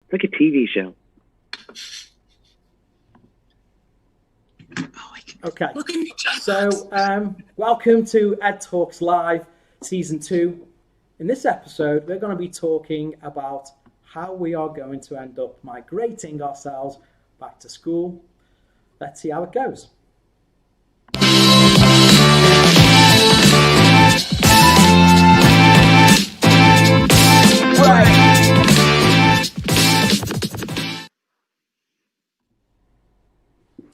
It's like a TV show. Okay, so welcome to Ed Talks Live, Season 2. In this episode, we're going to be talking about how we are going to end up migrating ourselves back to school. Let's see how it goes.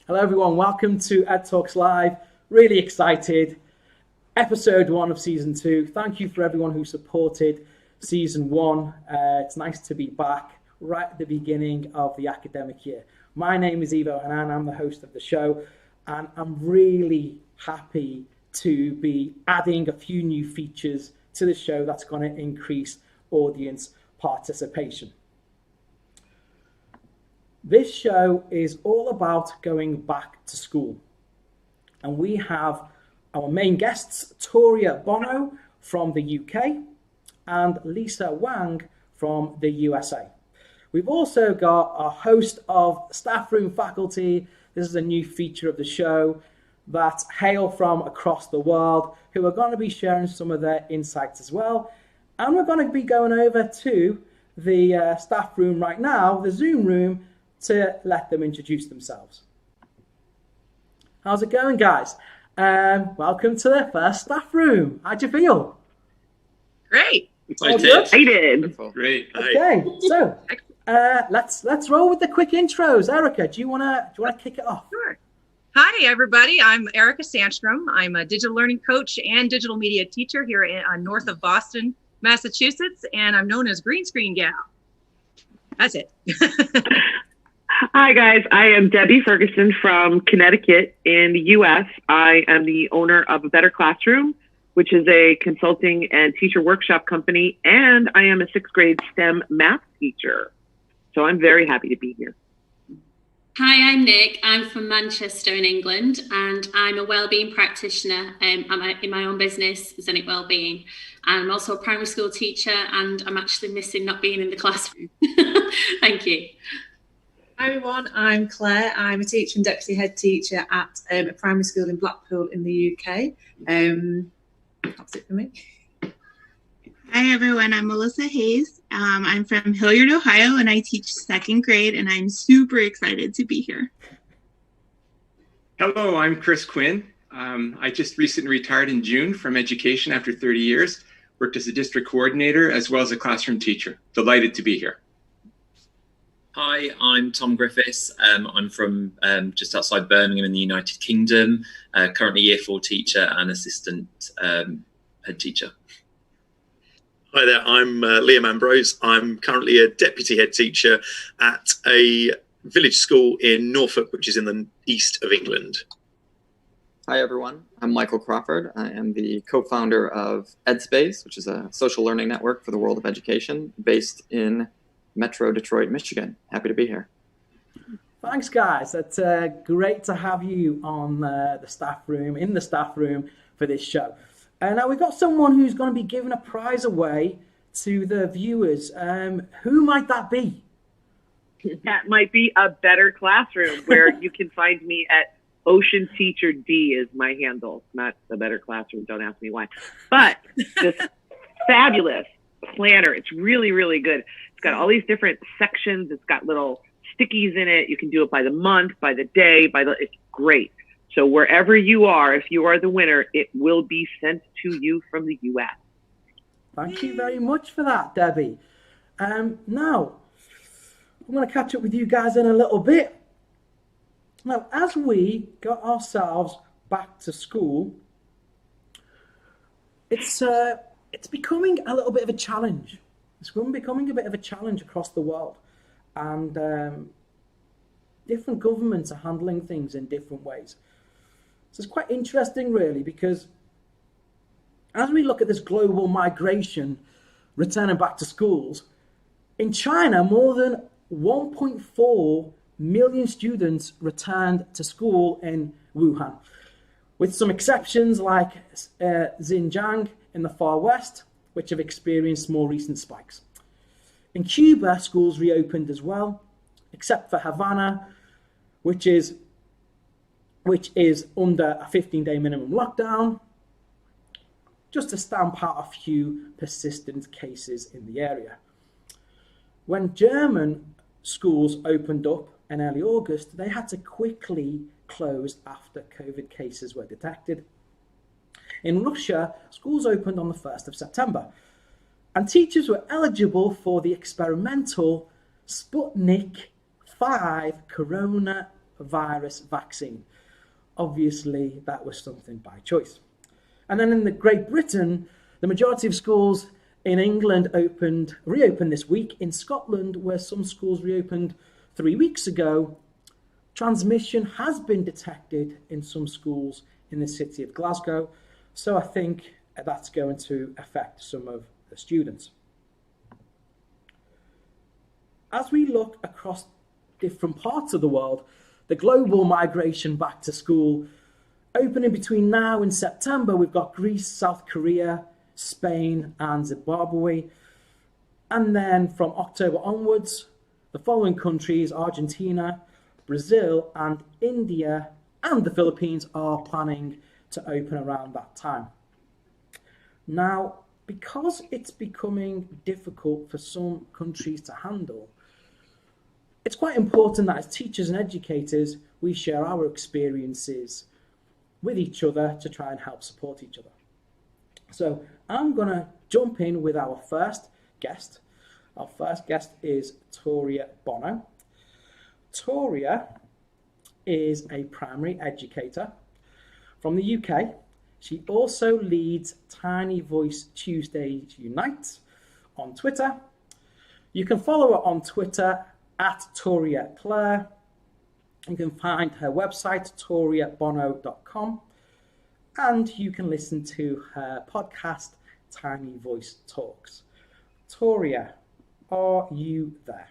Hello everyone, welcome to Ed Talks Live. Really excited. Episode 1 of Season 2. Thank you for everyone who supported Season 1. It's nice to be back right at the beginning of the academic year. My name is Ivo Hanan, I'm the host of the show, and I'm really happy to be adding a few new features to the show that's going to increase audience participation. This show is all about going back to school. And we have our main guests, Toria Bono from the UK and Lisa Wang from the USA. We've also got our host of Staff Room Faculty. This is a new feature of the show that hail from across the world, who are going to be sharing some of their insights as well. And we're going to be going over to the staff room right now, the Zoom room, to let them introduce themselves. How's it going, guys? Welcome to the first staff room. How'd you feel? Great. Excited. Great. Okay, so let's roll with the quick intros. Erica, do you wanna kick it off? Sure. Hi, everybody. I'm Erica Sandstrom. I'm a digital learning coach and digital media teacher here north of Boston, Massachusetts, and I'm known as Green Screen Gal. That's it. Hi, guys. I am Debbie Ferguson from Connecticut in the U.S. I am the owner of A Better Classroom, which is a consulting and teacher workshop company, and I am a 6th grade STEM math teacher. So I'm very happy to be here. Hi, I'm Nick. I'm from Manchester in England, and I'm a wellbeing practitioner. I'm in my own business, Zenit Wellbeing. I'm also a primary school teacher, and I'm actually missing not being in the classroom. Thank you. Hi everyone, I'm Claire. I'm a teacher and deputy head teacher at a primary school in Blackpool in the UK. That's it for me. Hi everyone, I'm Melissa Hayes. I'm from Hilliard, Ohio, and I teach 2nd grade, and I'm super excited to be here. Hello, I'm Chris Quinn. I just recently retired in June from education after 30 years. Worked as a district coordinator as well as a classroom teacher. Delighted to be here. Hi, I'm Tom Griffiths. I'm from just outside Birmingham in the United Kingdom, currently Year 4 teacher and assistant head teacher. Hi there, I'm Liam Ambrose. I'm currently a deputy head teacher at a village school in Norfolk, which is in the east of England. Hi everyone, I'm Michael Crawford. I am the co-founder of EdSpace, which is a social learning network for the world of education based in Metro Detroit, Michigan. Happy to be here. Thanks, guys. It's great to have you on the staff room for this show. Now we've got someone who's going to be giving a prize away to the viewers. Who might that be? That might be A Better Classroom, where you can find me at Ocean Teacher D is my handle. Not A Better Classroom. Don't ask me why. But this fabulous planner. It's really, really good. It's got all these different sections. It's got little stickies in it. You can do it by the month, by the day, it's great. So wherever you are, if you are the winner, it will be sent to you from the U.S. Thank you very much for that, Debbie. Now, I'm going to catch up with you guys in a little bit. Now, as we got ourselves back to school, it's becoming a little bit of a challenge. It's becoming a bit of a challenge across the world. And different governments are handling things in different ways. So it's quite interesting, really, because as we look at this global migration, returning back to schools, in China, more than 1.4 million students returned to school in Wuhan, with some exceptions like Xinjiang in the far west, which have experienced more recent spikes. In Cuba, schools reopened as well, except for Havana, which is under a 15-day minimum lockdown, just to stamp out a few persistent cases in the area. When German schools opened up in early August, they had to quickly close after COVID cases were detected. In Russia, schools opened on the 1st of September, and teachers were eligible for the experimental Sputnik 5 coronavirus vaccine. Obviously, that was something by choice. And then in Great Britain, the majority of schools in England reopened this week. In Scotland, where some schools reopened 3 weeks ago, transmission has been detected in some schools in the city of Glasgow. So I think that's going to affect some of the students. As we look across different parts of the world, the global migration back to school, opening between now and September, we've got Greece, South Korea, Spain and Zimbabwe. And then from October onwards, the following countries, Argentina, Brazil and India and the Philippines are planning to open around that time. Now, because it's becoming difficult for some countries to handle, it's quite important that as teachers and educators, we share our experiences with each other to try and help support each other. So I'm going to jump in with our first guest. Our first guest is Toria Bono. Toria is a primary educator from the UK. She also leads Tiny Voice Tuesdays Unite on Twitter. You can follow her on Twitter at Toria Claire. You can find her website, toriabono.com, and you can listen to her podcast, Tiny Voice Talks. Toria, are you there?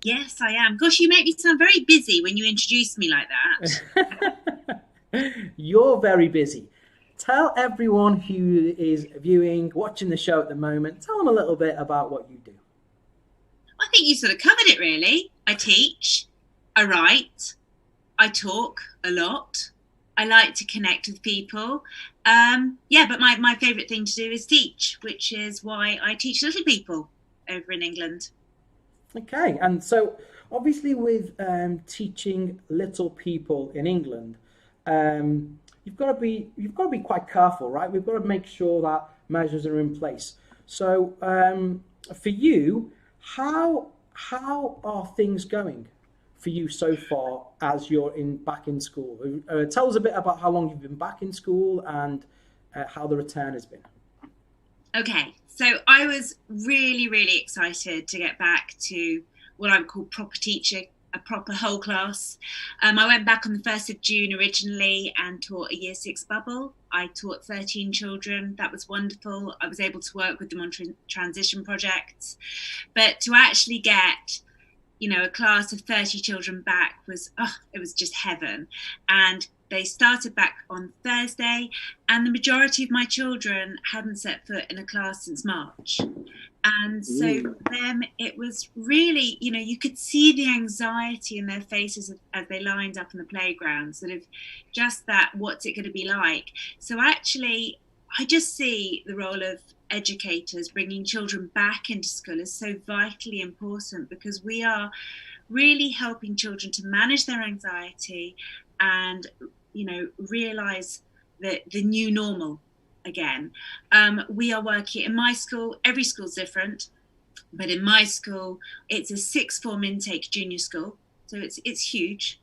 Yes, I am. Gosh, you make me sound very busy when you introduce me like that. You're very busy. Tell everyone who is watching the show at the moment, tell them a little bit about what you do. I think you sort of covered it, really. I teach, I write, I talk a lot. I like to connect with people. But my favourite thing to do is teach, which is why I teach little people over in England. Okay, and so obviously with teaching little people in England, you've got to be quite careful, right? We've got to make sure that measures are in place. So for you, how are things going for you so far as you're back in school? Tell us a bit about how long you've been back in school and how the return has been. Okay, so I was really, really excited to get back to what I would call proper teaching, a proper whole class. I went back on the 1st of June originally and taught a Year 6 bubble. I taught 13 children. That was wonderful. I was able to work with them on transition projects. But to actually get, a class of 30 children back it was just heaven. And they started back on Thursday, and the majority of my children hadn't set foot in a class since March. And so for them, it was really, you could see the anxiety in their faces as they lined up in the playground, sort of just that, what's it going to be like? So actually, I just see the role of educators bringing children back into school is so vitally important, because we are really helping children to manage their anxiety and realize that the new normal again. We are working in my school. Every school's different, but in my school, it's a 6th form intake junior school, so it's huge,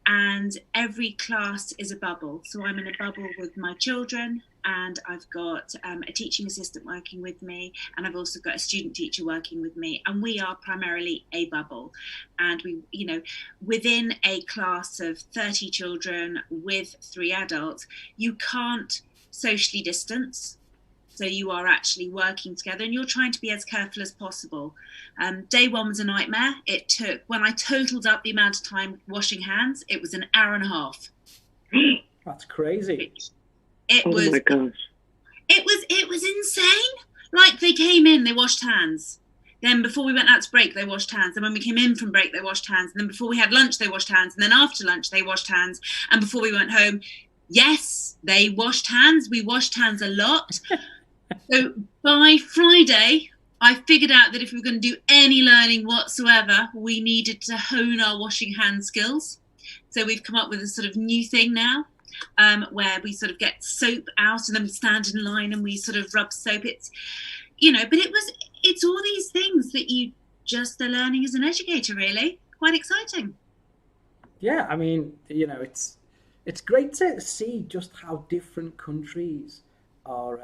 and every class is a bubble. So I'm in a bubble with my children, and I've got a teaching assistant working with me, and I've also got a student teacher working with me, and we are primarily a bubble. And we, within a class of 30 children with 3 adults, you can't socially distance. So you are actually working together, and you're trying to be as careful as possible. Day 1 was a nightmare. It took, when I totaled up the amount of time washing hands, it was an hour and a half. That's crazy. Oh my gosh. It was insane. Like, they came in, they washed hands. Then before we went out to break, they washed hands. And when we came in from break, they washed hands. And then before we had lunch, they washed hands. And then after lunch, they washed hands. And before we went home, yes, they washed hands. We washed hands a lot. So by Friday, I figured out that if we were going to do any learning whatsoever, we needed to hone our washing hand skills. So we've come up with a sort of new thing now, where we sort of get soap out and then we stand in line and we sort of rub soap. It's, you know, but it's all these things that you just are learning as an educator, really. Quite exciting. Yeah, I mean, you know, it's great to see just how different countries are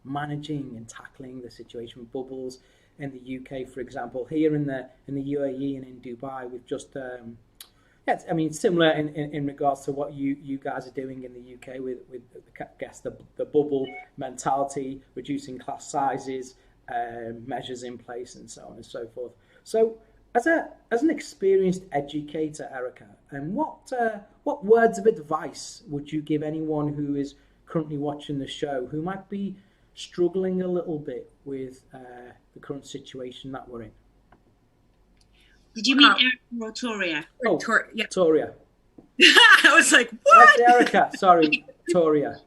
managing and tackling the situation with bubbles. In the UK, for example, here in the UAE and in Dubai, we've just yeah, I mean, similar in regards to what you guys are doing in the UK with I guess the bubble mentality, reducing class sizes, measures in place, and so on and so forth. So, as an experienced educator, Erica, and what words of advice would you give anyone who is currently watching the show who might be struggling a little bit with the current situation that we're in? Did you mean Erica or Toria? Oh, yeah. Toria. I was like, what? That's Erica. Sorry, Toria.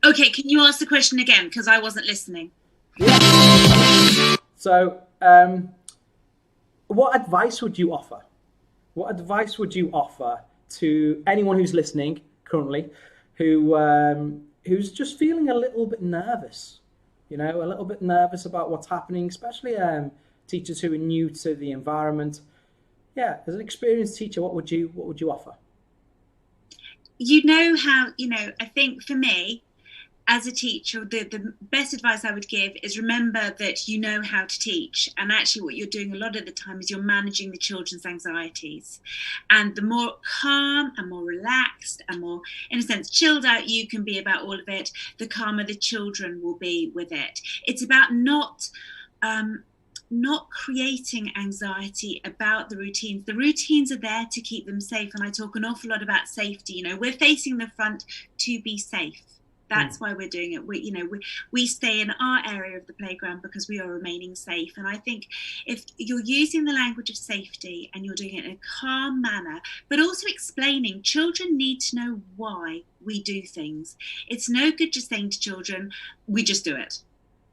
Okay, can you ask the question again? Because I wasn't listening. Yeah. So, what advice would you offer? What advice would you offer to anyone who's listening currently, who's just feeling a little bit nervous? You know, a little bit nervous about what's happening, especially teachers who are new to the environment. Yeah, as an experienced teacher, what would you offer? You know how, you know, I think for me, as a teacher, the best advice I would give is remember that you know how to teach. And actually what you're doing a lot of the time is you're managing the children's anxieties. And the more calm and more relaxed and more, in a sense, chilled out you can be about all of it, the calmer the children will be with it. It's about not creating anxiety about the routines. The routines are there to keep them safe. And I talk an awful lot about safety. You know, we're facing the front to be safe. That's why we're doing it. We stay in our area of the playground because we are remaining safe. And I think if you're using the language of safety and you're doing it in a calm manner, but also explaining, children need to know why we do things. It's no good just saying to children, we just do it.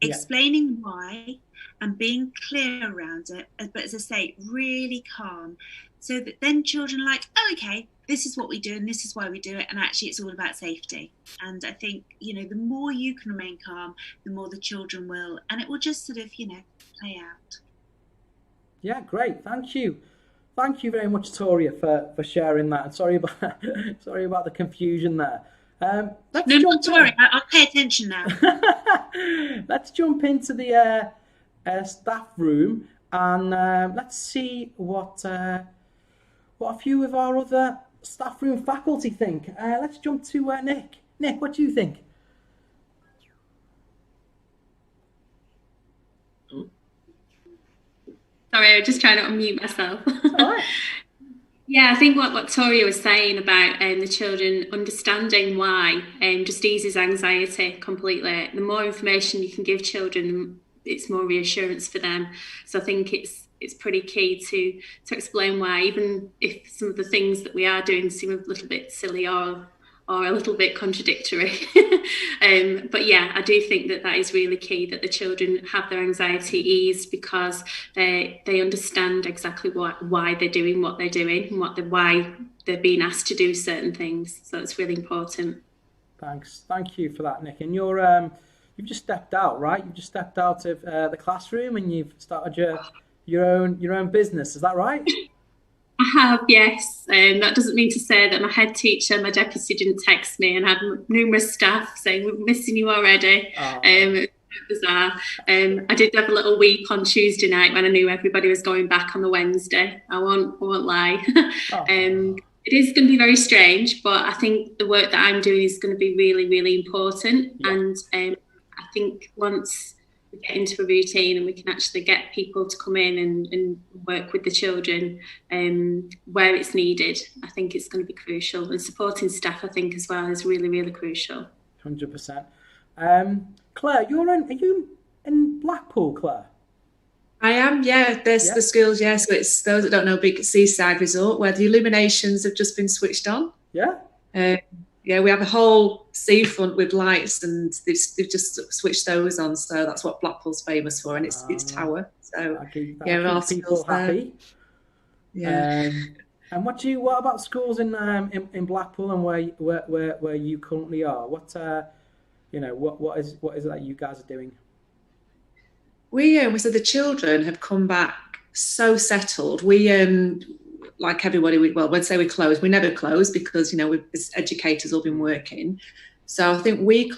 Yeah. Explaining why and being clear around it, but as I say, really calm, so that then children are like, oh, okay, this is what we do and this is why we do it, and actually it's all about safety. And I think, you know, the more you can remain calm, the more the children will, and it will just sort of, you know, play out. Yeah, great. Thank you very much, Toria, for sharing that. And sorry about the confusion there. No, not to worry. I'll pay attention now. Let's jump into the staff room and let's see what a few of our other staff room faculty think. Let's jump to Nick. Nick, what do you think? Sorry, I was just trying to unmute myself. All right. Yeah, I think what Toria was saying about the children understanding why just eases anxiety completely. The more information you can give children, it's more reassurance for them. So I think it's pretty key to explain why, even if some of the things that we are doing seem a little bit silly or a little bit contradictory. But yeah, I do think that is really key, that the children have their anxiety eased because they understand exactly why they're doing what they're doing and why they're being asked to do certain things. So it's really important. Thanks. Thank you for that, Nick. And you've just stepped out, right? You've just stepped out of the classroom and you've started your own business. Is that right? I have, yes. That doesn't mean to say that my head teacher, my deputy, didn't text me and had numerous staff saying, we're missing you already. It was bizarre. I did have a little weep on Tuesday night when I knew everybody was going back on the Wednesday. I won't lie. It is going to be very strange, but I think the work that I'm doing is going to be really, really important. Yeah. And I think once we get into a routine and we can actually get people to come in and work with the children where it's needed, I think it's going to be crucial. And supporting staff, I think, as well, is really, really crucial. 100%. Claire, are you in Blackpool, Claire? I am, yeah. There's the schools, yeah. So it's those that don't know, big seaside resort where the illuminations have just been switched on. Yeah. Yeah, we have a whole seafront with lights, and they've just switched those on. So that's what Blackpool's famous for, and it's Tower. So yeah, our schools happy. There. Yeah. And what about schools in Blackpool and where you currently are? What what is it that you guys are doing? So the children have come back so settled. We like everybody, when say we close, we never close because we've as educators all been working. So I think we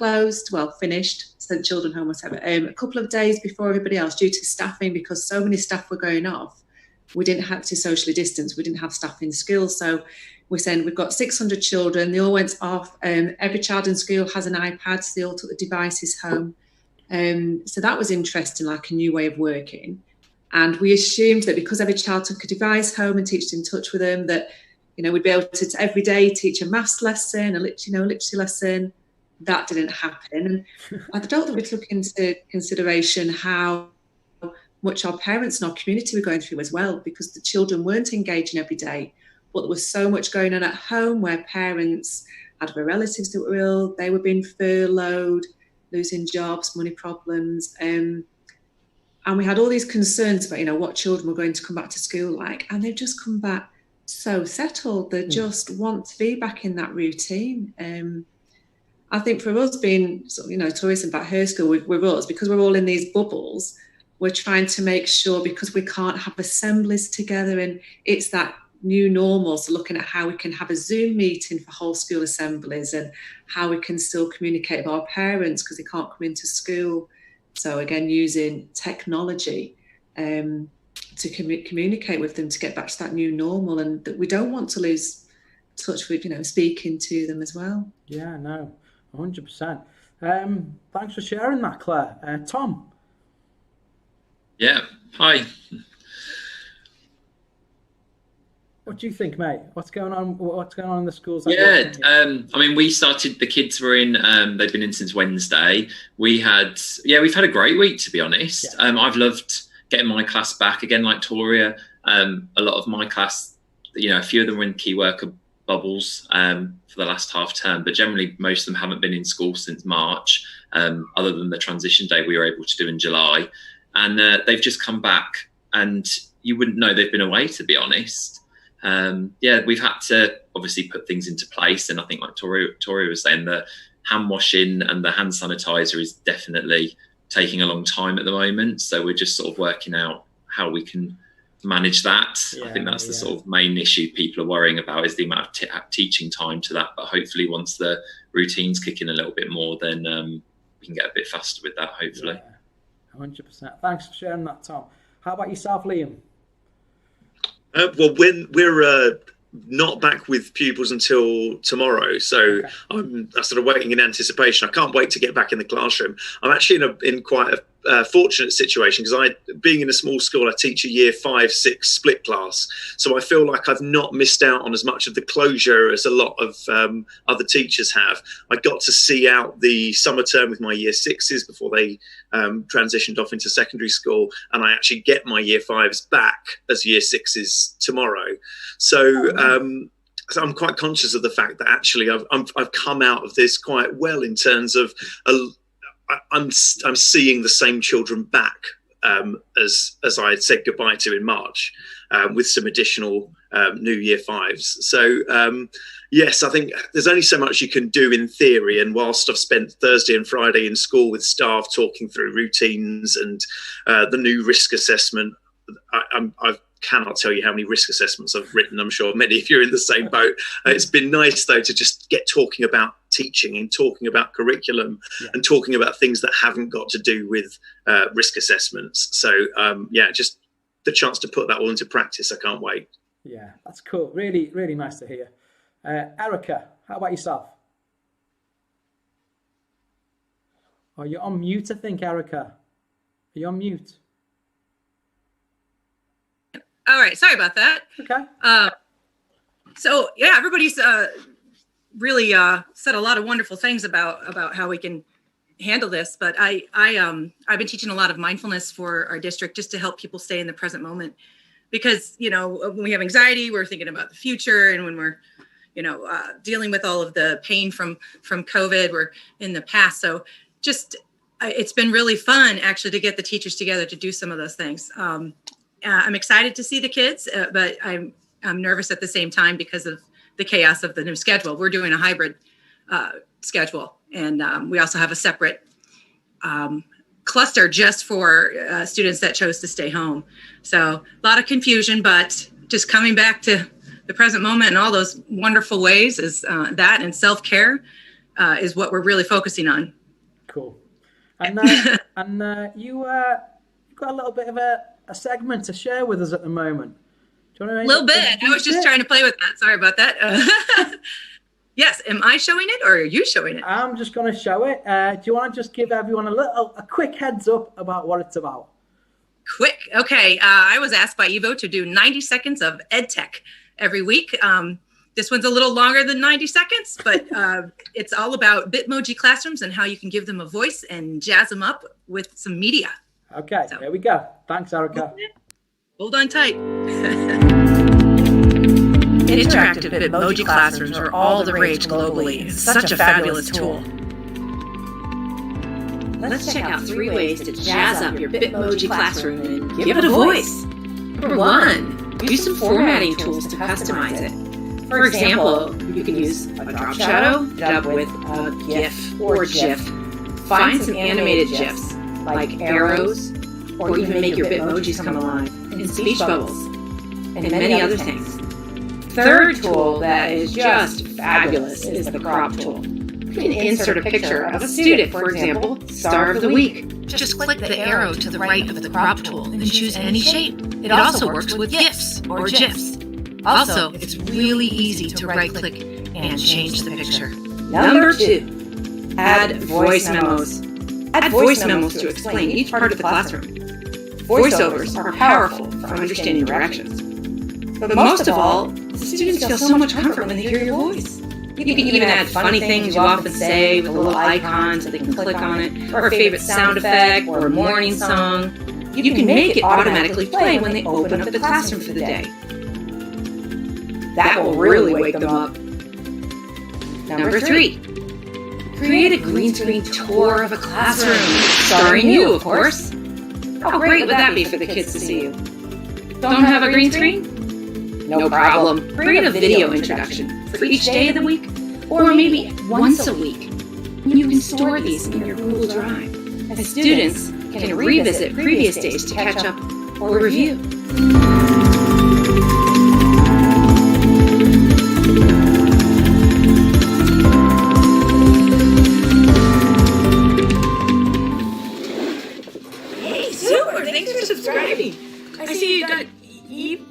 finished, sent children home, whatever, a couple of days before everybody else due to staffing, because so many staff were going off. We didn't have to socially distance. We didn't have staff in school. So we're saying we've got 600 children. They all went off. Every child in school has an iPad, so they all took the devices home. So that was interesting, like a new way of working. And we assumed that because every child took a device home and teached in touch with them, that we'd be able to every day teach a maths lesson, a literacy lesson. That didn't happen. And I don't think we took into consideration how much our parents and our community were going through as well, because the children weren't engaging every day, but there was so much going on at home where parents had other relatives that were ill, they were being furloughed, losing jobs, money problems, and we had all these concerns about what children were going to come back to school like, and they've just come back so settled. They just want to be back in that routine. I think for us being tourism about her school with us, because we're all in these bubbles, we're trying to make sure, because we can't have assemblies together, and it's that new normal. So looking at how we can have a Zoom meeting for whole school assemblies, and how we can still communicate with our parents because they can't come into school. So again, using technology to communicate with them to get back to that new normal, and that we don't want to lose touch with speaking to them as well. Yeah, no, 100%. Thanks for sharing that, Claire. Tom. Yeah, hi. What do you think, mate? What's going on in the schools? Yeah, I mean, we started. The kids were in. They've been in since Wednesday. We've had a great week, to be honest. Yeah. I've loved getting my class back again, like Toria. A lot of my class, a few of them were in key worker bubbles for the last half term, but generally most of them haven't been in school since March, other than the transition day we were able to do in July, and they've just come back, and you wouldn't know they've been away, to be honest. We've had to obviously put things into place, and I think like Toria was saying, the hand washing and the hand sanitizer is definitely taking a long time at the moment, so we're just sort of working out how we can manage that. I think that's the sort of main issue people are worrying about, is the amount of teaching time to that, but hopefully once the routines kick in a little bit more, then we can get a bit faster with that, hopefully. 100%. Thanks for sharing that, Tom. How about yourself, Liam? Well, when we're not back with pupils until tomorrow, so I'm sort of waiting in anticipation. I can't wait to get back in the classroom. I'm actually in quite a fortunate situation, because being in a small school, I teach a year 5-6 split class, so I feel like I've not missed out on as much of the closure as a lot of other teachers have. I got to see out the summer term with my year 6s before they transitioned off into secondary school, and I actually get my year 5s back as year 6s tomorrow. So I'm quite conscious of the fact that actually I've come out of this quite well, in terms of I'm seeing the same children back as I had said goodbye to in March, with some additional new year 5s. So yes, I think there's only so much you can do in theory, and whilst I've spent Thursday and Friday in school with staff talking through routines and the new risk assessment, I cannot tell you how many risk assessments I've written. I'm sure many of you are in the same boat. It's been nice, though, to just get talking about teaching and talking about curriculum and talking about things that haven't got to do with risk assessments. So just the chance to put that all into practice. I can't wait. Yeah, that's cool. Really, really nice to hear. Erica, how about yourself? Oh, you're on mute, I think, Erica. Are you on mute? All right, sorry about that. Okay. So yeah, everybody's really said a lot of wonderful things about how we can handle this, but I've been teaching a lot of mindfulness for our district just to help people stay in the present moment. Because, you know, when we have anxiety, we're thinking about the future. And when we're, you know, dealing with all of the pain from COVID, we're in the past. So just, it's been really fun actually to get the teachers together to do some of those things. I'm excited to see the kids, but I'm nervous at the same time because of the chaos of the new schedule. We're doing a hybrid schedule. And we also have a separate cluster just for students that chose to stay home. So a lot of confusion, but just coming back to the present moment and all those wonderful ways is that, and self-care is what we're really focusing on. Cool. And you got a little bit of a segment to share with us at the moment. Do you want to? A little bit. I was just trying to play with that. Sorry about that. Yes. Am I showing it or are you showing it? I'm just going to show it. Do you want to just give everyone a quick heads up about what it's about? Quick. Okay. I was asked by Evo to do 90 seconds of EdTech every week. This one's a little longer than 90 seconds, but it's all about Bitmoji classrooms and how you can give them a voice and jazz them up with some media. Okay. So, there we go. Thanks, Erica. Hold on tight. Interactive Bitmoji classrooms are all the rage globally. It's such a fabulous tool. Let's check out 3 ways to jazz up your Bitmoji classroom and give it a voice. Number 1, use some formatting tools to customize it. For example, you can use a drop shadow dubbed with a GIF or GIF. Find some animated GIFs like arrows, or even make your Bitmojis come alive, and speech bubbles, and many other things. Third tool that is just fabulous is the crop tool. You can insert a picture of a student, for example, Star of the Week. Just click the arrow to the right of the crop tool and choose any shape. It also works with GIFs or GIFs. Also, it's really easy to right-click and change the picture. Number 2, add voice memos. Add voice memos to explain each part of the classroom. Voiceovers are powerful for understanding directions. But most of all, the students feel so much comfort when they hear your voice. You can even add funny things you often say with a little icon so they can click on it, or a favorite sound effect, or a morning song. You can make it automatically play when they open up the classroom for the day. That will really wake them up. Number 3, create a green screen tour of a classroom, starring you, of course. How great would that be for the kids to see you? Don't have a green screen? No problem. Create a video introduction for each day of the week, or maybe once a week. You can store these in your Google Drive, and students can revisit previous days to catch up or review. Hey, super! Thanks for subscribing. I see you got Eve.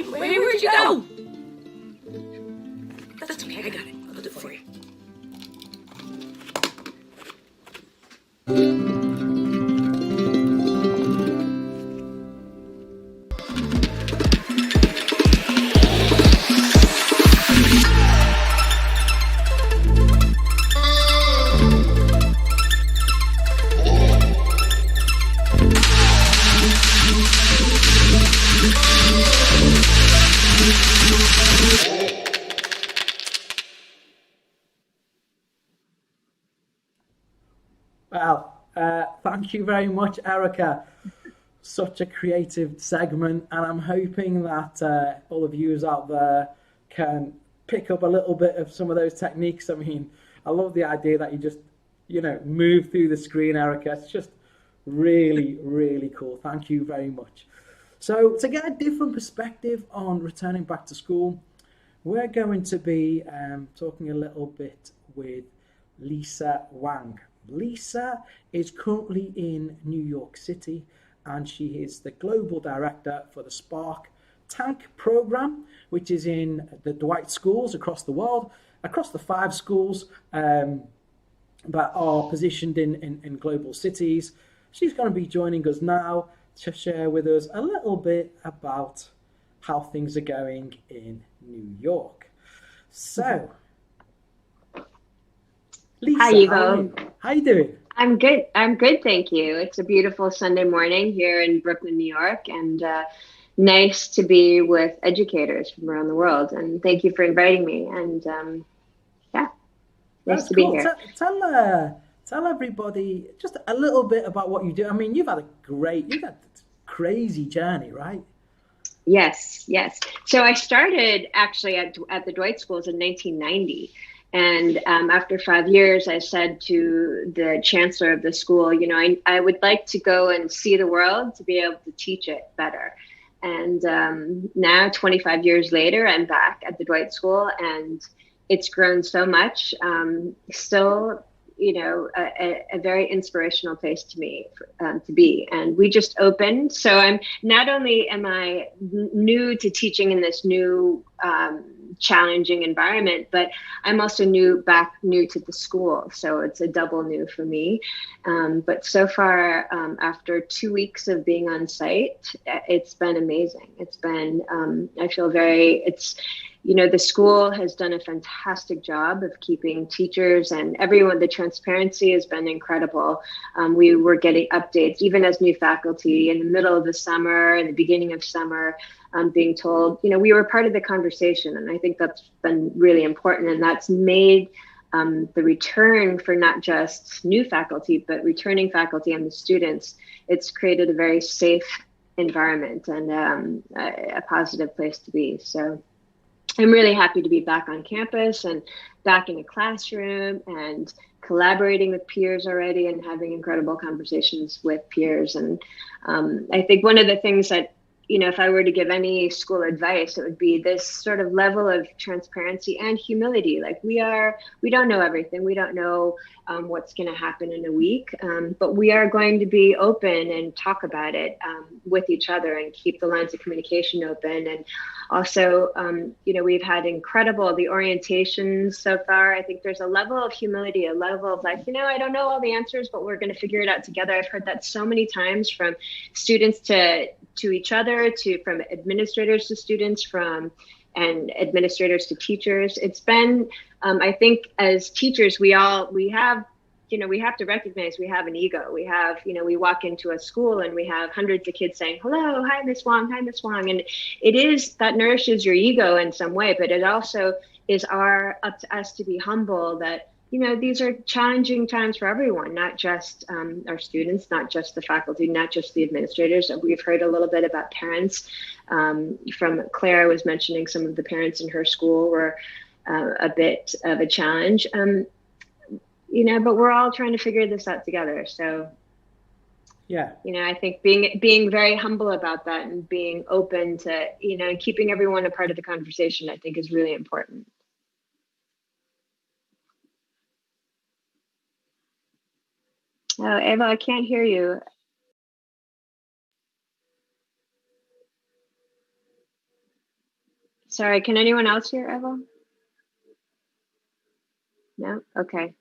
Where'd you go? That's okay, I got it. I'll do it for you. Well, thank you very much, Erica. Such a creative segment, and I'm hoping that all of you out there can pick up a little bit of some of those techniques. I mean, I love the idea that you just, move through the screen, Erica. It's just really, really cool. Thank you very much. So to get a different perspective on returning back to school, we're going to be talking a little bit with Lisa Wang. Lisa is currently in New York City, and she is the global director for the Spark Tank program, which is in the Dwight schools across the world, across the 5 schools that are positioned in global cities. She's going to be joining us now to share with us a little bit about how things are going in New York. So, Lisa, Hi, Evo. How you doing? I'm good. I'm good, thank you. It's a beautiful Sunday morning here in Brooklyn, New York, and nice to be with educators from around the world. And thank you for inviting me. And yeah, nice That's to cool. be here. Tell everybody just a little bit about what you do. I mean, you've had a crazy journey, right? Yes, yes. So I started actually at the Dwight Schools in 1990. And after 5 years, I said to the chancellor of the school, you know, I would like to go and see the world to be able to teach it better. And now, 25 years later, I'm back at the Dwight School, and it's grown so much. Still, you know, a very inspirational place to me to be. And we just opened. So I'm not only am I new to teaching in this new challenging environment, but I'm also new to the school. So it's a double new for me. But so far, after 2 weeks of being on site, it's been amazing. It's been, I feel you know, the school has done a fantastic job of keeping teachers and everyone, the transparency has been incredible. We were getting updates, even as new faculty in the middle of the summer, in the beginning of summer, being told, you know, we were part of the conversation. And I think that's been really important. And that's made the return for not just new faculty, but returning faculty and the students, it's created a very safe environment and a positive place to be. So I'm really happy to be back on campus and back in a classroom and collaborating with peers already and having incredible conversations with peers. And I think one of the things that, you know, if I were to give any school advice, it would be this sort of level of transparency and humility. Like we don't know everything. We don't know what's going to happen in a week, but we are going to be open and talk about it with each other and keep the lines of communication open. And also, you know, we've had the orientations so far. I think there's a level of humility, a level of like, you know, I don't know all the answers, but we're going to figure it out together. I've heard that so many times from students to each other, from administrators to students, and administrators to teachers. It's been, I think as teachers, we have to recognize we have an ego. We have, you know, we walk into a school and we have hundreds of kids saying, hello, hi, Miss Wong, hi, Miss Wong. And that nourishes your ego in some way, but it also is up to us to be humble that, you know, these are challenging times for everyone, not just our students, not just the faculty, not just the administrators. We've heard a little bit about parents. From Claire was mentioning some of the parents in her school were a bit of a challenge, you know, but we're all trying to figure this out together. So, yeah, you know, I think being very humble about that and being open to, you know, and keeping everyone a part of the conversation, I think is really important. Oh, Eva, I can't hear you. Sorry, can anyone else hear Eva? No? Okay.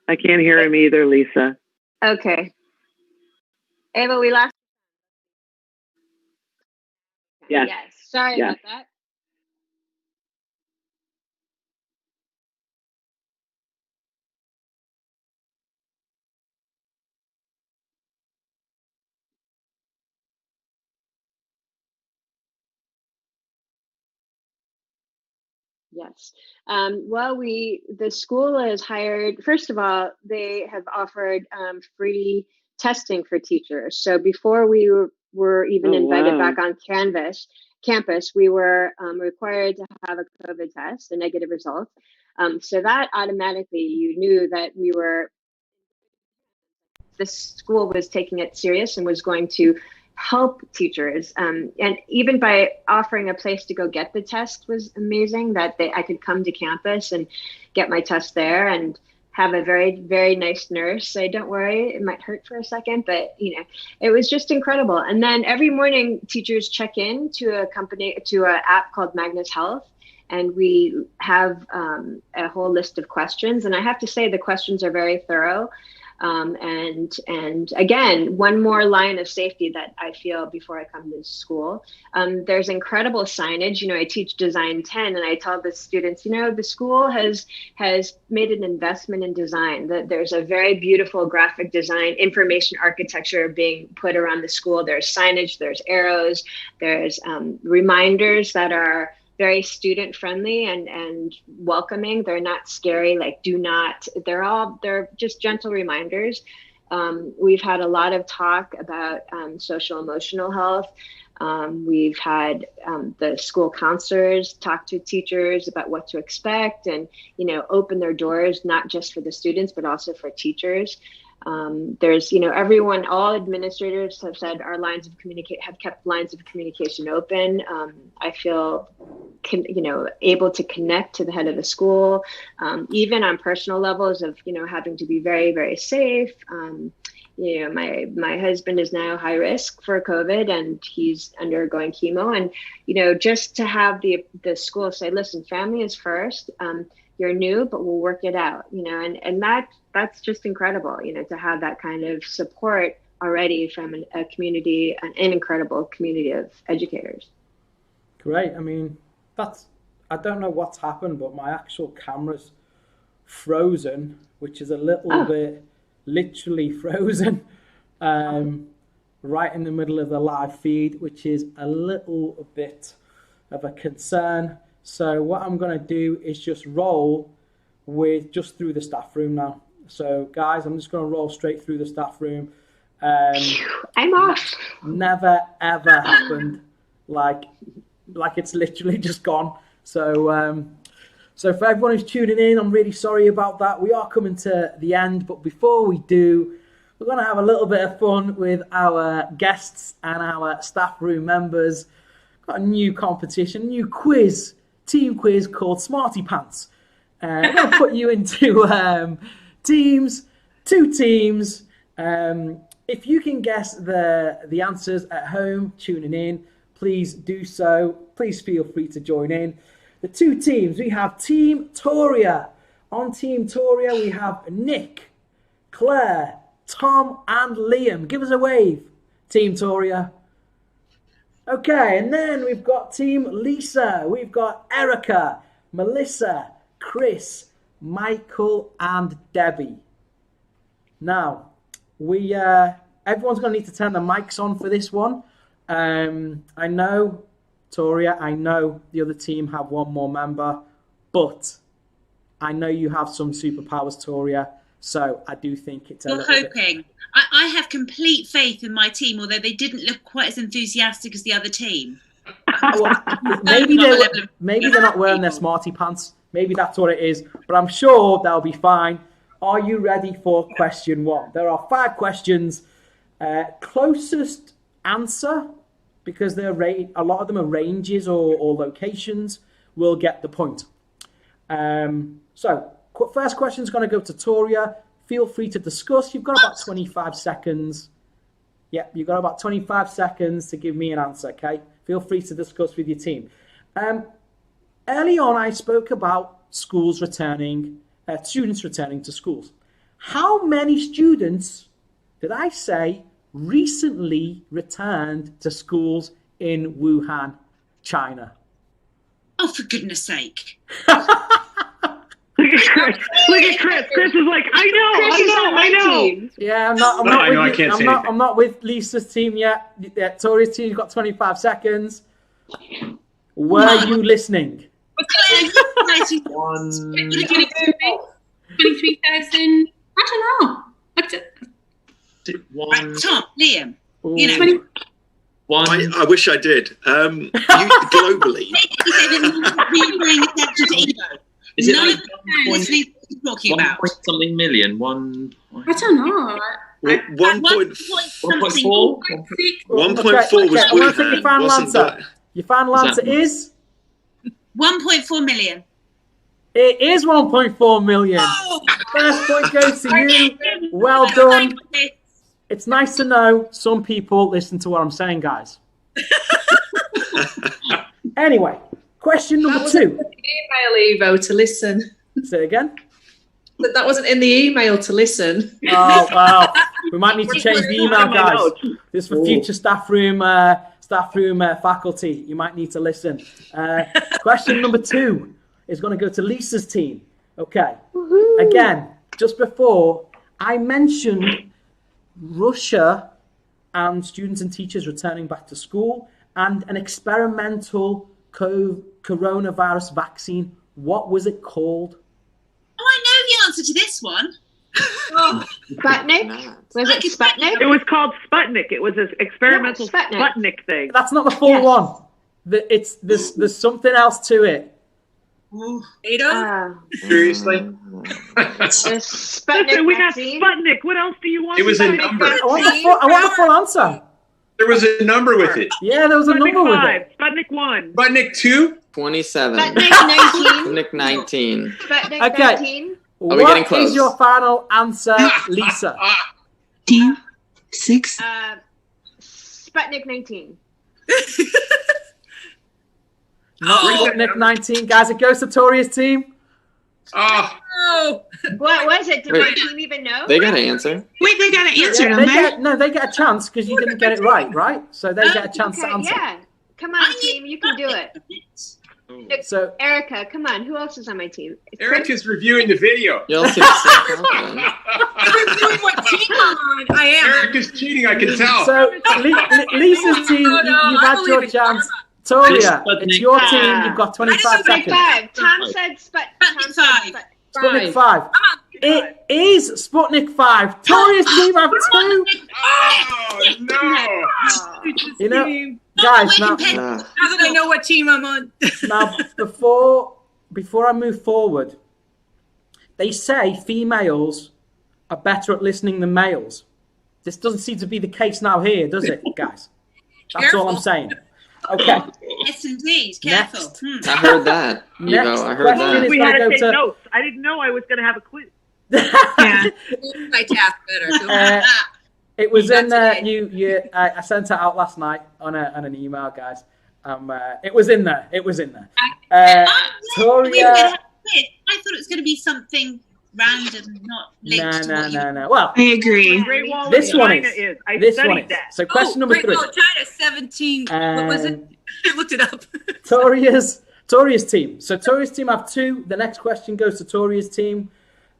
I can't hear him either, Lisa. Okay. Eva, we lost. Yes. Yes. Sorry about that. Yes. Well, the school has hired, first of all, they have offered free testing for teachers. So before we were even invited back on campus, we were required to have a COVID test, a negative result. So that automatically, you knew that the school was taking it serious and was going to help teachers. And even by offering a place to go get the test was amazing, that I could come to campus and get my test there and have a very, very nice nurse say, don't worry, it might hurt for a second, but you know, it was just incredible. And then every morning teachers check in to an app called Magnus Health. And we have a whole list of questions. And I have to say the questions are very thorough. And again, one more line of safety that I feel before I come to school. There's incredible signage. I teach Design 10, and I tell the students, the school has made an investment in design. That there's a very beautiful graphic design, information architecture being put around the school. There's signage, there's arrows, there's reminders that are very student friendly and welcoming. They're not scary, like do not, they're just gentle reminders. We've had a lot of talk about social emotional health. We've had the school counselors talk to teachers about what to expect and, open their doors, not just for the students, but also for teachers. There's, everyone, all administrators have said our lines of have kept lines of communication open. I feel, able to connect to the head of the school, even on personal levels of, having to be very, very safe. My husband is now high risk for COVID and he's undergoing chemo. And, just to have the school say, listen, family is first. You're new, but we'll work it out, and that's just incredible, to have that kind of support already from a community, an incredible community of educators. Great. I mean, I don't know what's happened, but my actual camera's frozen, which is a little bit literally frozen, right in the middle of the live feed, which is a little bit of a concern. So what I'm going to do is just roll just through the staff room now. So guys, I'm just going to roll straight through the staff room. I'm off. Never ever happened. Like it's literally just gone. So for everyone who's tuning in, I'm really sorry about that. We are coming to the end, but before we do, we're going to have a little bit of fun with our guests and our staff room members. Got a new competition, new quiz. Team quiz called Smarty Pants. I'm going to put you into teams, 2 teams. If you can guess the answers at home, tuning in, please do so. Please feel free to join in. The 2 teams, we have Team Toria. On Team Toria, we have Nick, Claire, Tom, and Liam. Give us a wave, Team Toria. Okay, and then we've got Team Lisa. We've got Erica, Melissa, Chris, Michael, and Debbie. Now, everyone's going to need to turn the mics on for this one. I know, Toria, I know the other team have one more member, but I know you have some superpowers, Toria, so I do think it's a little bit... You're hoping. I have complete faith in my team, although they didn't look quite as enthusiastic as the other team. Well, maybe they're not wearing their Smarty Pants. Maybe that's what it is. But I'm sure they'll be fine. Are you ready for question 1? There are 5 questions. Closest answer, because a lot of them are ranges or locations, will get the point. So, first question is going to go to Toria. Feel free to discuss. You've got about 25 seconds. Yep, you've got about 25 seconds to give me an answer, okay? Feel free to discuss with your team. Early on, I spoke about students returning to schools. How many students did I say recently returned to schools in Wuhan, China? Oh, for goodness sake. Look at Chris. Chris is like, I know. Yeah, I'm not with Lisa's team yet. Toria's team's got 25 seconds. Were you listening? 23,000. I don't know. Right, Tom, Liam. I wish I did. Globally. Is it like talking about? Something million? One. I don't know. 1.4 was Wuhan. Your final answer. Your final answer is 1.4 million. It is 1.4 million. Oh, first point goes to you. Well done. It's nice to know some people listen to what I'm saying, guys. Anyway, question number 2. Email Evo to listen. Say it again. That wasn't in the email to listen. Oh, wow. We might need to change the email, guys. This is for future staff room faculty. You might need to listen. Question number 2 is going to go to Lisa's team. Okay. Again, just before, I mentioned Russia and students and teachers returning back to school and an experimental coronavirus vaccine. What was it called? Oh, I know the answer to this one. Sputnik? Was it Sputnik? It was called Sputnik. It was an experimental Sputnik thing. That's not the full one. There's something else to it. Seriously? Listen, we got Sputnik. What else do you want? It was a number. I want the full answer. There was a number with it. Yeah, there was a number with it. Sputnik 1. Sputnik 2? 27. Sputnik 19. Sputnik 19. Sputnik Okay. 19. Are we getting What close? is your final answer, Lisa? Team 6. Sputnik 19. Not Sputnik 19. Guys, it goes to Toria's team. Oh. What was it? Did my Wait. team even know? They got an answer. Wait, they got an answer, Yeah, don't they? they get a chance because you didn't get it right? So they get a chance to Okay, answer. yeah. Come on, team. You can do it. Look, So Erica, come on. Who else is on my team? Erica's reviewing the video. You'll see. I am. Erica's cheating, I can tell. So Lisa's team, you've had your chance. Toria, it's your team. You've got 25 seconds. 5. Tom said Sputnik 5. Sputnik 5. It is Sputnik 5. Toria's team have 2. Oh, no. You know, guys, now Now that I know what team I'm on. now before I move forward, they say females are better at listening than males. This doesn't seem to be the case now here, does it, guys? That's all I'm saying. Okay. Yes, indeed. Careful. Next. I heard that. Next Evo, I heard question that. is We gonna had to go take to- notes. I didn't know I was going to have a quiz. My task better. It was in there. I sent it out last night on an email, guys. It was in there. Toria. I thought it was going to be something random, not linked to what you... No. Well, I agree. Great Wall of this one China is. I This one studied is. that. So question number 3. Great Wall of China 17. What was it? I looked it up. Toria's team. So Toria's team have 2. The next question goes to Toria's team.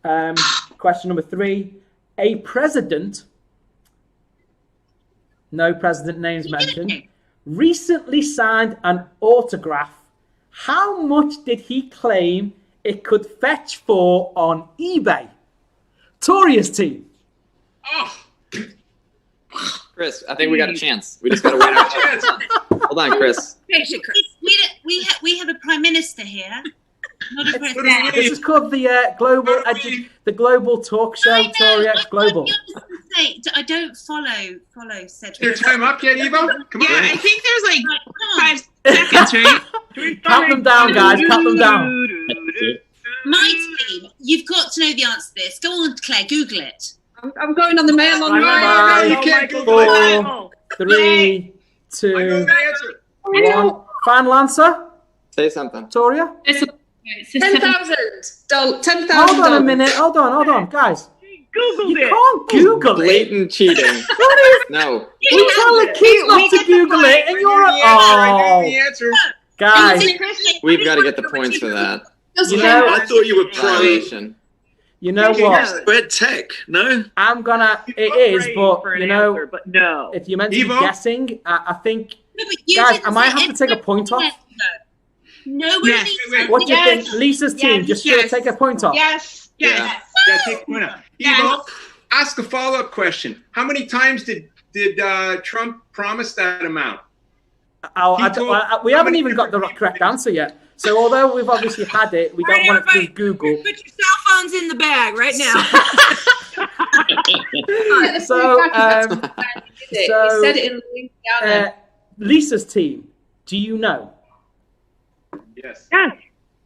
Question number 3. A president, no president names mentioned, recently signed an autograph. How much did he claim it could fetch for on eBay? Toria's team. Oh. Chris, I think we got a chance. We just got to wait our chance. Hold on, Chris. Patient, Chris. We have a prime minister here, not a president. This is called the global talk show. Toria, it's global. I don't follow said. Is your time up yet, Evo? Come on. Yeah, I think there's like 5 seconds, right? Count them down, guys. Count them down. My team, you've got to know the answer to this. Go on, Claire, Google it. I'm going on the mail on You Five, can't Google it. 4, 3, I know 2, the answer. 1. Final answer, Say something. Toria. $10,000. $10,000. Hold on a minute. Hold on, guys. Googled You it. can't Google it. Blatant cheating. What is? No. We tell the kids not to Google it, and you're I know the answer. guys. We've got to get the points for that. You know, I thought you were pro. Violation. you know what? Red tech, no? I'm gonna. It is, but For an you know, answer, but no. if you're meant to be Evo? guessing, I think, No, but you guys, didn't I might say have to take a point off. Nobody Yes. needs Wait, to- What do you Yes. think, Lisa's team? Yes. Just Yes. take a point off. Yes. Yeah. Yeah, take one out. Evo, ask a follow-up question. How many times did Trump promise that amount? We haven't even got the correct answer yet. So although we've obviously had it, we don't want it through Google. Put your cell phones in the bag right now. So, He said it in the link down there. Lisa's team, do you know? Yes. Yes.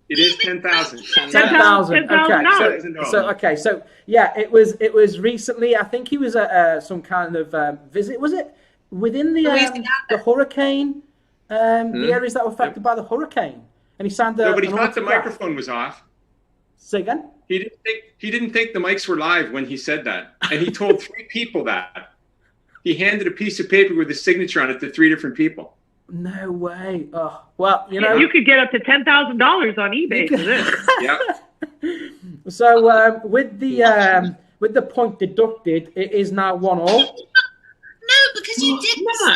It is 10,000. 10,000. $10,000. Okay. So yeah, it was recently. I think he was at some kind of visit. Was it within the hurricane? The areas that were affected by the hurricane, and he signed. No, but he an thought the autograph. microphone was off. Say again. He didn't think the mics were live when he said that, and he told 3 people that. He handed a piece of paper with his signature on it to 3 different people. No way. Oh, well, you know. You could get up to $10,000 on eBay for this. Yeah. So with the point deducted, it is now 1-1. No, because you didn't. No.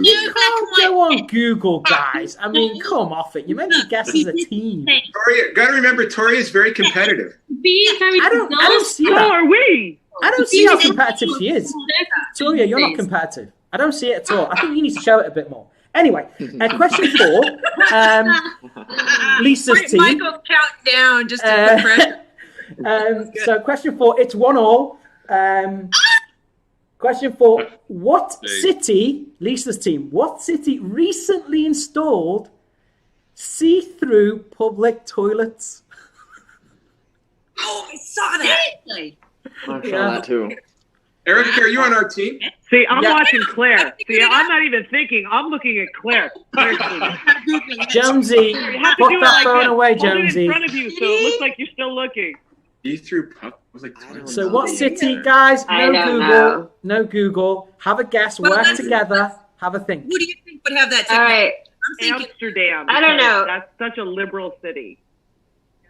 You can't go on Google, guys. I mean, come off it. You meant to guess as a team. Got to remember, Toria is very competitive. I don't see that. So are we. I don't see how competitive she is. Toria, you're not competitive. I don't see it at all. I think you need to show it a bit more. Anyway, question 4. Lisa's team. Michael, count down just to pressure. So question 4, it's 1-1. Question 4, what city, Lisa's team, what city recently installed see-through public toilets? Oh, I saw that. I saw that too. Erica, are you on our team? See, I'm watching Claire. See, I'm not even thinking. I'm looking at Claire. Jonesy, put that phone away, Hold it Jonesy. in front of you, so it looks like you're still looking. See-through pub. So what city, guys? I No don't Google. know. No Google. Have a guess. Well, Work that's- together. Have a think. Who do you think would have that All right. I'm thinking Amsterdam. I don't know. That's such a liberal city.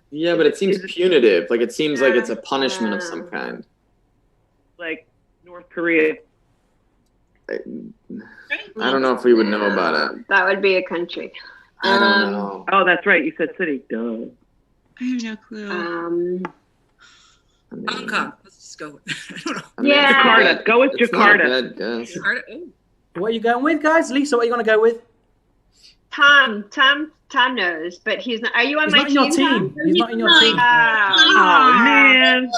Yeah, but it seems punitive. Like it seems like it's a punishment of some kind. Like North Korea. I don't know if we would know about it. That would be a country. I don't know. Oh, that's right. You said city. Duh. I have no clue. Hong Kong. Let's just go. I don't know. I mean, Yeah. Jakarta. Go with it's not a Jakarta. bad guess. Jakarta? Ooh. What are you going with, guys? Lisa, what are you going to go with? Tom knows, but he's not. Are you on He's my not in your Tom? team. He's not in your team. Oh, man.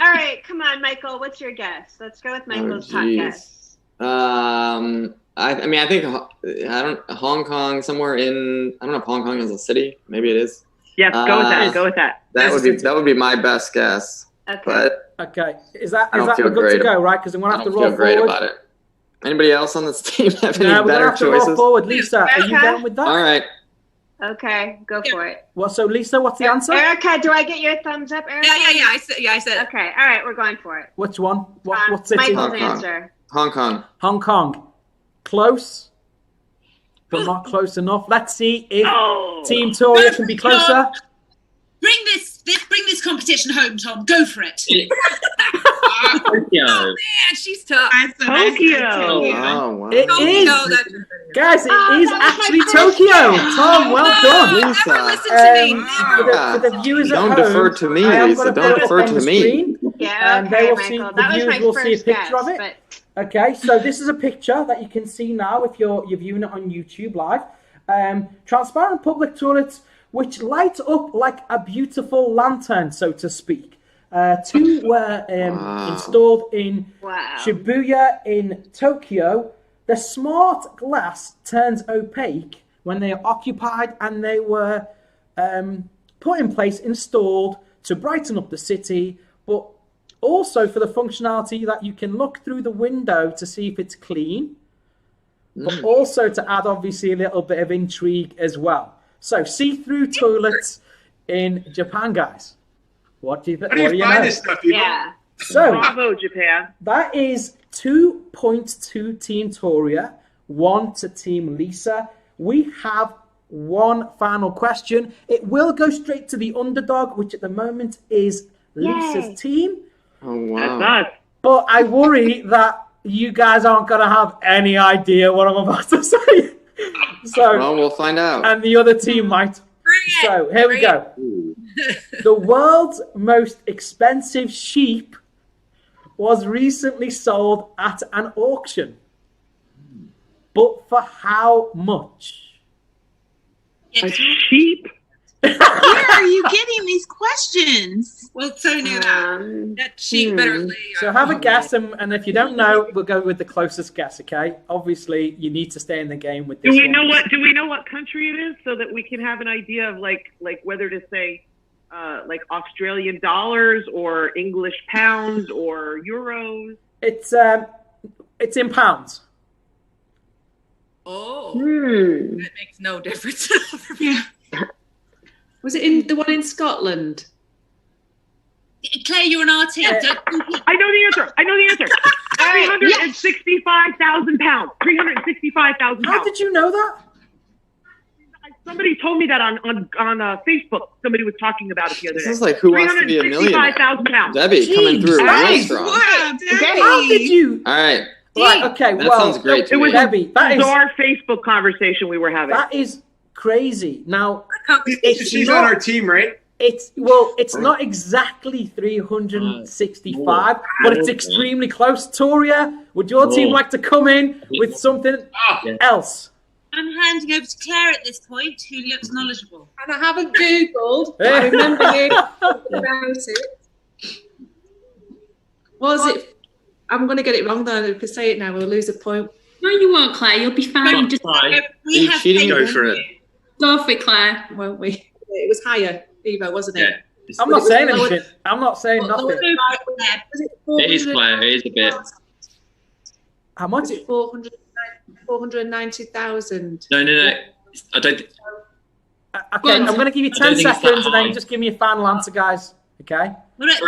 All right, come on, Michael. What's your guess? Let's go with Michael's top geez. guess. I mean, I think Hong Kong somewhere in. I don't know if Hong Kong is a city. Maybe it is. Yes, go with that. Go with that. That would be my best guess. Okay. But Okay. Is that I don't we're feel good to great go, right? Because I'm going I to have to don't roll feel great forward. about it. Anybody else on this team have any No, we're going to better have to roll choices? forward. Lisa, are you Erica? going with that? All right. Okay, go for it. Well, so Lisa, what's the answer? Erica, do I get your thumbs up, Erica? Yeah. I said. Okay, all right, we're going for it. Which one? What city? Michael's Hong Kong. answer. Hong Kong. Hong Kong. Close, but not close enough. Let's see if Team Toria can be closer. Bring this competition home, Tom. Go for it. Tokyo. Oh man, she's tough. Tokyo. Oh, wow. It is. No, that's Guys, it Oh, is that was actually my first Tokyo. guess. Tom, well done. Lisa. Never listen to me. For the viewers Don't at home, defer to me, I am Lisa. gonna Don't put it defer up on to the me. screen. Yeah, And okay, they will see, Michael. the That was viewers my will see a first picture guess, of it. but Okay, so this is a picture that you can see now if you're viewing it on YouTube live. Transparent public toilets which light up like a beautiful lantern, so to speak. 2 were installed in Shibuya in Tokyo. The smart glass turns opaque when they are occupied, and they were put in place, installed to brighten up the city, but also for the functionality that you can look through the window to see if it's clean, but also to add obviously a little bit of intrigue as well. So see-through toilets in Japan, guys. What do you think? How do you find this stuff, people? yeah. So Bravo, Japan. that is 2 points to Team Toria, 1 to Team Lisa. We have one final question. It will go straight to the underdog, which at the moment is Lisa's Yay. team. Oh, That's wow. us. But I worry that you guys aren't going to have any idea what I'm about to say. So, Well, we'll find out. and the other team might. Bring it. So here we go. The world's most expensive sheep was recently sold at an auction. But for how much? A sheep? Where are you getting these questions? Well, so knew that. That sheep better lay. So have a guess, and if you don't know, we'll go with the closest guess, okay? Obviously, you need to stay in the game with this Do we one. know what? Do we know what country it is so that we can have an idea of like whether to say like Australian dollars or English pounds or euros? It's in pounds. Oh, Hmm. that makes no difference. Yeah. Was it in the one in Scotland? Claire, you're on our team. I know the answer. £365,000. £365,000. How did you know that? Somebody told me that on Facebook. Somebody was talking about it the other day. This is like Who Wants to Be a Millionaire? £365,000. Debbie coming through real strong. Wow, Debbie. How did you? All right. Right, okay, That sounds great to It me. was Debbie, that is our Facebook conversation we were having. that is crazy. Now, She's on our team, right? it's not exactly 365, but it's extremely close. Toria, would your team like to come in with something else? I'm handing over to Claire at this point, who looks knowledgeable. And I haven't Googled. I remember you talking about it. Was it? I'm going to get it wrong though. If I say it now, we'll lose a point. No, you won't, Claire. You'll be fine. Just We have cheating? Go for it. go for it, Claire. Won't we? It was higher, Evo, wasn't it? I'm not saying anything. I'm not saying nothing. Was It is Claire. It is a bit. How much? Was it 490,000? No. I don't. Okay, I'm going to give you 10 don't think it's that seconds and then high. you just give me a final answer, guys. Okay? What about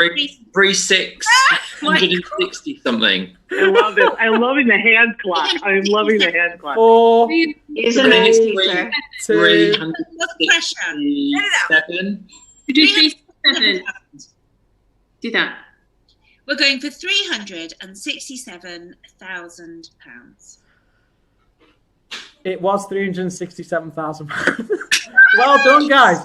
3,660 something. I love this. I'm loving the hand clock. I'm loving the hand clock. 4, He's a nice teacher. 2, What's the pressure? 367. You do 367. Do that. We're going for £367,000. it was 367,000. Well done, guys.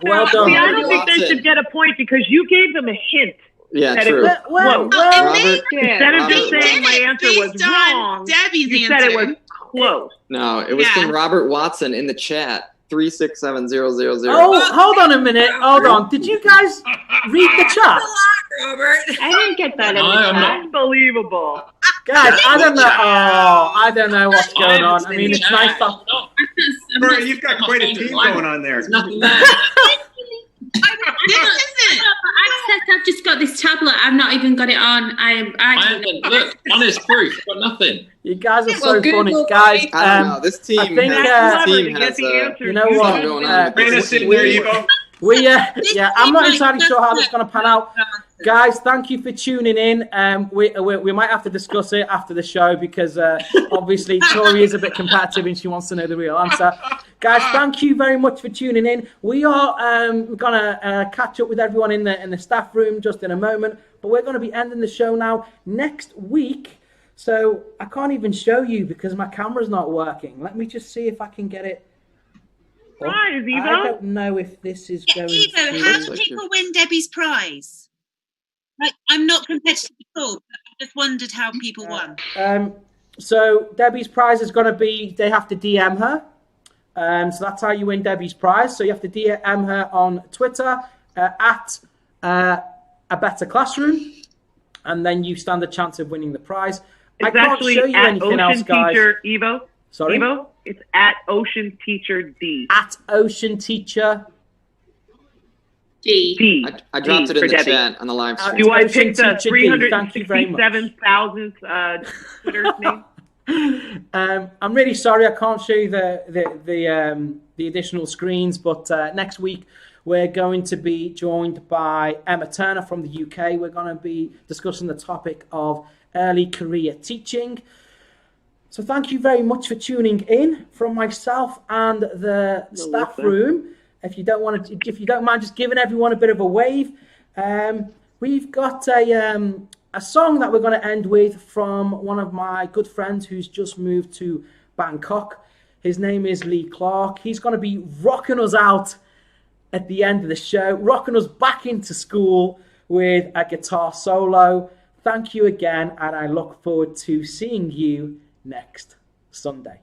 Well done. See, I don't think they should get a point because you gave them a hint. Yeah, that true. It was close. Robert, Instead of just saying my answer was Based on wrong, Debbie's you said it answer. was close. No, it was from Robert Watson in the chat. 367000. Oh, hold on a minute. Hold on. Did you guys read the chat? Robert. I didn't get that in the I'm chat. Unbelievable. Guys, I don't know. Oh, I don't know what's going on. I mean, it's nice that. Bro, you've got quite a team going on there. There's nothing there. I've just got this tablet. I've not even got it on. I haven't. Look, honest proof. Got nothing. You guys are Well, so funny, Google, guys. I don't know. This team I think, has, Clever this to team get has the answer. you know You what? going on. Bring us in there, Evo. I'm not entirely sure how that's going to pan out. Guys, thank you for tuning in. We might have to discuss it after the show because obviously Tori is a bit competitive and she wants to know the real answer. Guys, thank you very much for tuning in. We are going to catch up with everyone in the staff room just in a moment, but we're going to be ending the show now next week. So I can't even show you because my camera's not working. Let me just see if I can get it. Prize, Evo. I don't know if this is going Evo, to... how do people win Debbie's prize? Like, I'm not competitive at all. But I just wondered how people won. So Debbie's prize is going to be, they have to DM her. So that's how you win Debbie's prize. So you have to DM her on Twitter at A Better Classroom. And then you stand a chance of winning the prize. It's I can't actually show you at anything Ocean else, guys. Teacher Evo. Sorry? Evo, it's at Ocean Teacher D. At Ocean Teacher D. I dropped it in for the Debbie. chat on the live stream. Do I Ocean pick the Teacher D. Thank you very much. 367,000th Twitter's name? I'm really sorry I can't show you the additional screens, but next week we're going to be joined by Emma Turner from the UK. We're going to be discussing the topic of early career teaching. So thank you very much for tuning in from myself and the staff room. If you don't mind just giving everyone a bit of a wave, we've got a song that we're going to end with from one of my good friends who's just moved to Bangkok. His name is Lee Clark. He's going to be rocking us out at the end of the show, rocking us back into school with a guitar solo. Thank you again, and I look forward to seeing you next Sunday.